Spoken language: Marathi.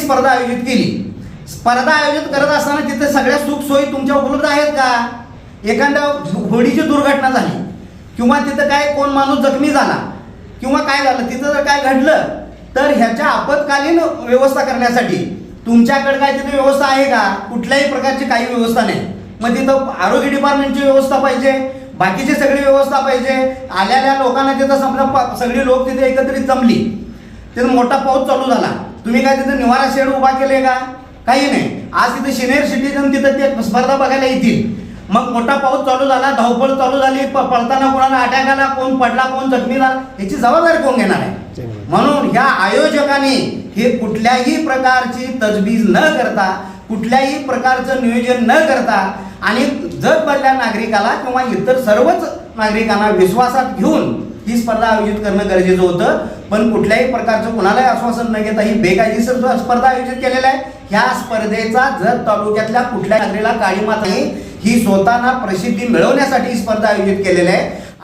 स्पर्धा आयोजित केली. स्पर्धा आयोजित करत असताना तिथे सगळ्या सुखसोयी तुमच्या उपलब्ध आहेत का? एखाद्या होडीची दुर्घटना झाली किंवा तिथं काय कोण माणूस जखमी झाला किंवा काय झालं, तिथं जर काय घडलं तर ह्याच्या आपत्कालीन व्यवस्था करण्यासाठी तुमच्याकडे काय तिथे व्यवस्था आहे का? कुठल्याही प्रकारची काही व्यवस्था नाही. मग तिथं आरोग्य डिपार्टमेंटची व्यवस्था पाहिजे, बाकीची सगळी व्यवस्था पाहिजे. आलेल्या लोकांना तिथं समजा सगळी लोक तिथे एकत्रित जमली, तिथं मोठा पाऊस चालू झाला, तुम्ही काय तिथं निवारा शेड उभा केले का? काही नाही. आज तिथे सिनियर सिटीजन तिथं ते स्पर्धा बघायला येतील. मग मोठा पाऊस चालू झाला, धावपळ चालू झाली, पळताना कोणाला अटॅक आला, कोण पडला, कोण जखमी झाला, याची जबाबदारी कोण घेणार आहे? म्हणून ह्या आयोजकांनी हे कुठल्याही प्रकारची तजवीज न करता, कुठल्याही प्रकारचं नियोजन न करता आणि जगभरल्या नागरिकाला किंवा इतर सर्वच नागरिकांना विश्वासात घेऊन ही स्पर्धा आयोजित करणं गरजेचं होतं. पण कुठल्याही प्रकारचं कुणालाही आश्वासन न घेता ही बेकायदेशीर स्पर्धा आयोजित केलेल्या आहे. ह्या स्पर्धेचा जत तालुक्यातल्या कुठल्या नागरिकाला काळी मात्र ही स्वतःना प्रसिद्धी मिळवण्यासाठी ही स्पर्धा आयोजित केलेली आहे.